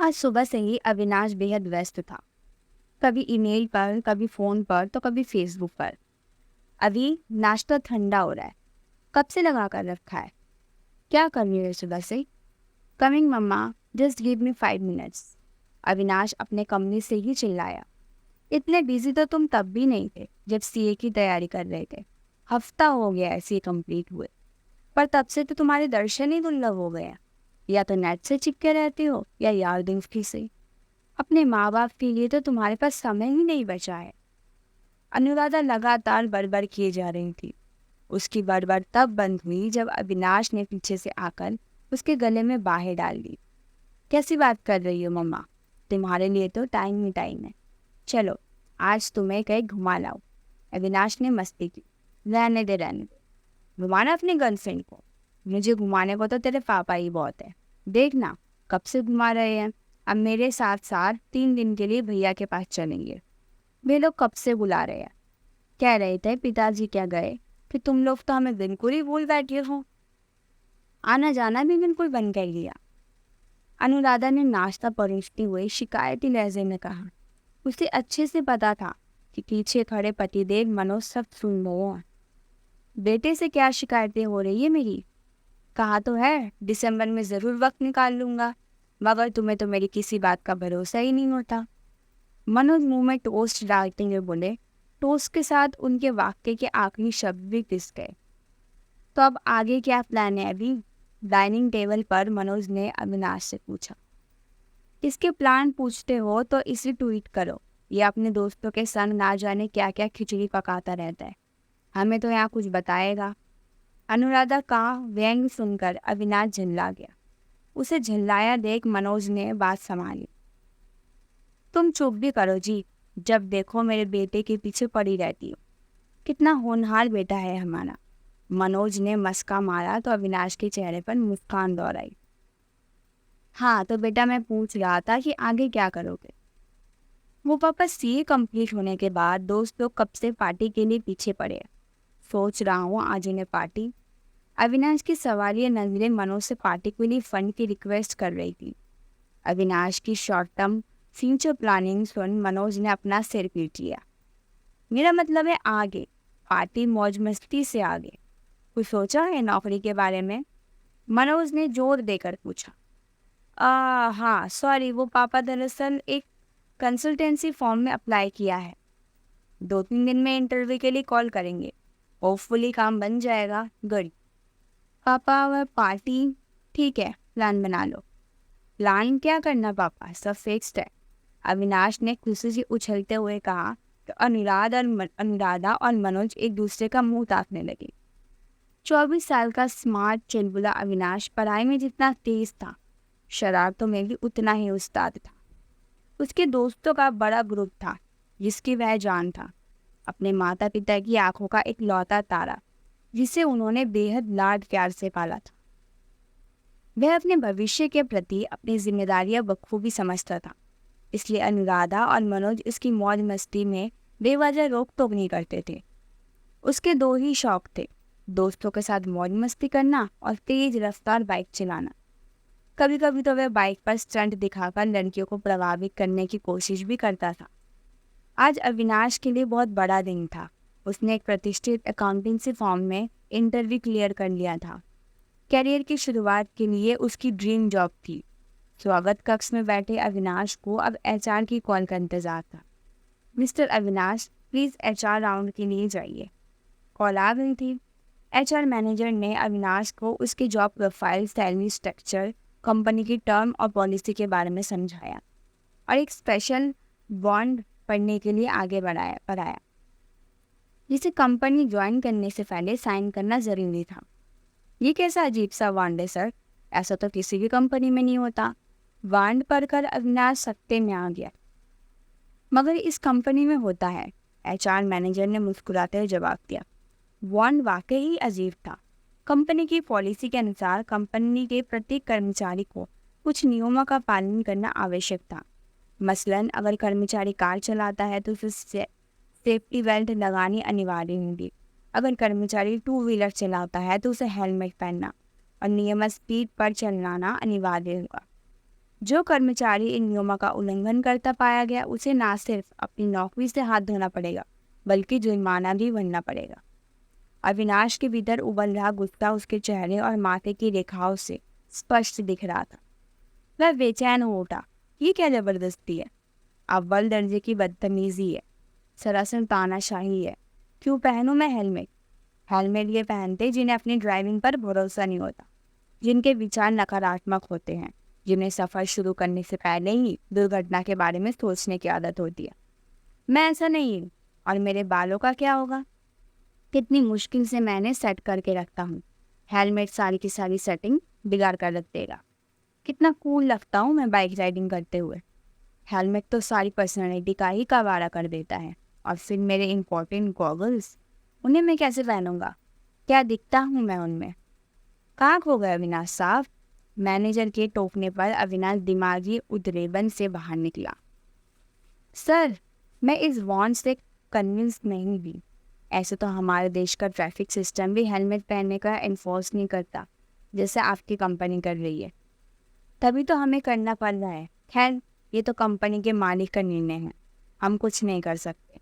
आज सुबह से ही अविनाश बेहद व्यस्त था। कभी ईमेल पर, कभी फोन पर, तो कभी फेसबुक पर। अभी नाश्ता ठंडा हो रहा है। कब से लगा कर रखा है? क्या कर रही है सुबह से? Coming mamma, just give me 5 minutes. Avinash अपने कमरे से ही चिल्लाया। इतने बिजी तो तुम तब भी नहीं थे जब सीए की तैयारी कर रहे थे। हफ्ता हो गया है सीए कंप्लीट हुए, पर तब से तो तुम्हारे दर्शन ही दुर्लभ हो गए हैं। या तो नेट से चिपके रहते हो या यार दोस्ती से। अपने माँ बाप के लिए तो तुम्हारे पास समय ही नहीं बचा है। अनुराधा लगातार बड़बड़ किए जा रही थी। उसकी बड़बड़ तब बंद हुई जब अविनाश ने पीछे से आकर उसके गले में बाहें डाल दी। कैसी बात कर रही हो मम्मा? तुम्हारे लिए तो टाइम ही टाइम है। चलो, आज तुम्हें कहीं घुमा लाओ। अविनाश ने मस्ती की। रहने दे, रहने दे। घुमाना अपनी गर्लफ्रेंड को? मुझे घुमाने को तो तेरे पापा ही बहुत है। देखना, कब से घुमा रहे हैं। अब मेरे साथ साथ 3 दिन के लिए भैया के पास चलेंगे। वे लोग कब से बुला रहे हैं। कह रहे थे पिताजी क्या गए कि तुम लोग तो हमें बिल्कुल ही भूल बैठे हो। आना जाना भी बिल्कुल बंद कर लिया। अनुराधा ने नाश्ता परोसते हुए शिकायती लहजे में कहा। उसे अच्छे से पता था कि पीछे खड़े पतिदेव मनोज सब सुन रहे हैं। बेटे से क्या शिकायतें हो रही है मेरी? कहा तो है दिसंबर में जरूर वक्त निकाल लूंगा, मगर तुम्हें तो मेरी किसी बात का भरोसा ही नहीं होता। मनोज मुंह में टोस्ट डालते हुए बोले। टोस्ट के साथ उनके वाक्य के आखिरी शब्द भी पिस गए। तो अब आगे क्या प्लान है अभी? डाइनिंग टेबल पर मनोज ने अविनाश से पूछा। इसके प्लान पूछते हो तो इसे ट्वीट करो। ये अपने दोस्तों के संग ना जाने क्या क्या खिचड़ी पकाता रहता है। हमें तो यहाँ कुछ बताएगा। अनुराधा का व्यंग सुनकर अविनाश झल्ला गया। उसे झल्लाया देख मनोज ने बात संभाली। तुम चुप भी करो जी। जब देखो मेरे बेटे के पीछे पड़ी रहती हो। कितना होनहार बेटा है हमारा। मनोज ने मस्का मारा तो अविनाश के चेहरे पर मुस्कान दौड़ आई। हाँ तो बेटा, मैं पूछ रहा था कि आगे क्या करोगे? वो पापा सीए कंप्लीट होने के बाद दोस्त लोग कब से पार्टी के लिए पीछे पड़े हैं। सोच रहा हूँ आज उन्हें पार्टी। अविनाश की सवालिया नजरें मनोज से पार्टी के लिए फंड की रिक्वेस्ट कर रही थी। अविनाश की शॉर्ट टर्म फ्यूचर प्लानिंग सुन मनोज ने अपना सिर पीट लिया। मेरा मतलब है आगे, पार्टी मौज मस्ती से आगे। कुछ सोचा है नौकरी के बारे में? मनोज ने जोर देकर पूछा। हाँ सॉरी, वो पापा दरअसल एक कंसल्टेंसी फॉर्म में अप्लाई किया है। 2-3 दिन में इंटरव्यू के लिए कॉल करेंगे। होपफुली काम बन जाएगा। गुड। पापा वह पार्टी? ठीक है, प्लान बना लो। प्लान क्या करना पापा, सब फिक्स्ड है। अविनाश ने खुशी से उछलते हुए कहा तो अनुराधा और मनोज एक दूसरे का मुंह ताकने लगे। 24 साल का स्मार्ट चुलबुला अविनाश पढ़ाई में जितना तेज था, शरारतों में भी उतना ही उस्ताद था। उसके दोस्तों का बड़ा ग्रुप था जिसकी वह जान था। अपने माता पिता की आंखों का एक लौता तारा जिसे उन्होंने बेहद लाड प्यार से पाला था। वह अपने भविष्य के प्रति अपनी जिम्मेदारियां बखूबी समझता था। इसलिए अनुराधा और मनोज इसकी मौज मस्ती में बेवजह रोक टोक नहीं करते थे। उसके दो ही शौक थे, दोस्तों के साथ मौज मस्ती करना और तेज रफ्तार बाइक चलाना। कभी कभी तो वह बाइक पर स्टंट दिखाकर लड़कियों को प्रभावित करने की कोशिश भी करता था। आज अविनाश के लिए बहुत बड़ा दिन था। उसने एक प्रतिष्ठित अकाउंटेंसी फर्म में इंटरव्यू क्लियर कर लिया था। करियर की शुरुआत के लिए उसकी ड्रीम जॉब थी। स्वागत कक्ष में बैठे अविनाश को अब एचआर की कॉल का इंतजार था। Mister Avinash, please HR round के लिए जाइए। कॉल आ गई थी। एचआर मैनेजर ने अविनाश को उसके job profile, salary structure, company की टर्म और पॉलिसी के बारे में समझाया और एक स्पेशल बॉन्ड पढ़ने के लिए आगे बढ़ाया जिसे कंपनी ज्वाइन करने से पहले साइन करना जरूरी था। ये कैसा अजीब सा बॉन्ड है सर? ऐसा तो किसी भी कंपनी में नहीं होता। बॉन्ड पढ़कर अविनाश सत्ते में आ गया। मगर इस कंपनी में होता है, एचआर मैनेजर ने मुस्कुराते हुए जवाब दिया। बॉन्ड वाकई ही अजीब था। कंपनी की पॉलिसी के अनुसार कंपनी के प्रत्येक कर्मचारी को कुछ नियमों का पालन करना आवश्यक था। मसलन अगर कर्मचारी कार चलाता है तो उसे सेफ्टी बेल्ट लगानी अनिवार्य होगी। अगर कर्मचारी 2 व्हीलर चलाता है तो उसे हेलमेट पहनना और नियमित स्पीड पर चलाना अनिवार्य होगा। जो कर्मचारी इन नियमों का उल्लंघन करता पाया गया उसे न सिर्फ अपनी नौकरी से हाथ धोना पड़ेगा बल्कि जुर्माना भी भरना पड़ेगा। अविनाश के भीतर उबल रहा गुस्सा उसके चेहरे और माथे की रेखाओं से स्पष्ट दिख रहा था। वह बेचैन हो उठा। ये क्या जबरदस्ती है? अव्वल दर्जे की बदतमीजी है, सरासर तानाशाही है। क्यों पहनूं मैं हेलमेट? हेलमेट ये पहनते जिन्हें अपनी ड्राइविंग पर भरोसा नहीं होता, जिनके विचार नकारात्मक होते हैं, जिन्हें सफ़र शुरू करने से पहले ही दुर्घटना के बारे में सोचने की आदत होती है। मैं ऐसा नहीं हूँ। और मेरे बालों का क्या होगा? कितनी मुश्किल से मैंने सेट करके रखता हूँ। हेलमेट सारी की सारी सेटिंग बिगाड़ कर रख देगा। कितना कूल लगता हूँ मैं बाइक राइडिंग करते हुए। हेलमेट तो सारी पर्सनैलिटी का ही कबाड़ा कर देता है। और फिर मेरे इम्पोर्टेंट गॉगल्स, उन्हें मैं कैसे पहनूंगा? क्या दिखता हूँ मैं उनमें? कहाँ खो गए अविनाश साहब? मैनेजर के टोकने पर अविनाश दिमागी उद्रेबन से बाहर निकला। सर, मैं इस वार्न से कन्विंस नहीं हुई। ऐसे तो हमारे देश का ट्रैफिक सिस्टम भी हेलमेट पहनने का इन्फोर्स नहीं करता जैसे आपकी कंपनी कर रही है। तभी तो हमें करना पड़ रहा है। खैर, ये तो कंपनी के मालिक का निर्णय है, हम कुछ नहीं कर सकते।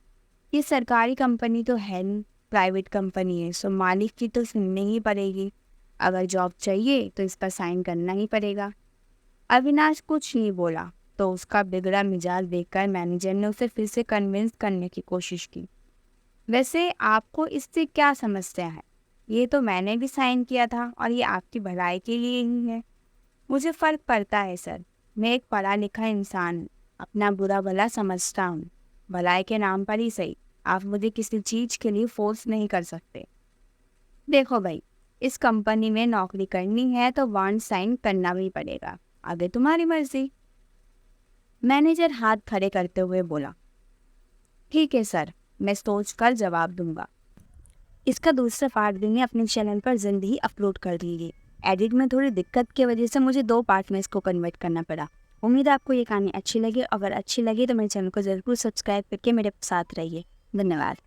ये सरकारी कंपनी तो है नहीं, प्राइवेट कंपनी है, सो मालिक की तो सुननी ही पड़ेगी। अगर जॉब चाहिए तो इस पर साइन करना ही पड़ेगा। अविनाश कुछ नहीं बोला तो उसका बिगड़ा मिजाज देखकर मैनेजर ने उसे फिर से कन्विंस करने की कोशिश की। वैसे आपको इससे क्या समस्या है? ये तो मैंने भी साइन किया था और ये आपकी भलाई के लिए ही है। मुझे फ़र्क पड़ता है सर, मैं एक पढ़ा लिखा इंसान हूँ, अपना बुरा भला समझता हूँ। भलाई के नाम पर ही सही, आप मुझे किसी चीज़ के लिए फोर्स नहीं कर सकते। देखो भाई, इस कंपनी में नौकरी करनी है तो वारंट साइन करना भी पड़ेगा, आगे तुम्हारी मर्जी। मैनेजर हाथ खड़े करते हुए बोला। ठीक है सर, मैं सोच कर जवाब दूंगा। इसका दूसरा पार्ट भी मैं अपने चैनल पर जल्द ही अपलोड कर दूंगी। एडिट में थोड़ी दिक्कत की वजह से मुझे 2 पार्ट में इसको कन्वर्ट करना पड़ा। उम्मीद है आपको ये कहानी अच्छी लगी। अगर अच्छी लगी तो मेरे चैनल को ज़रूर सब्सक्राइब करके मेरे साथ रहिए। धन्यवाद।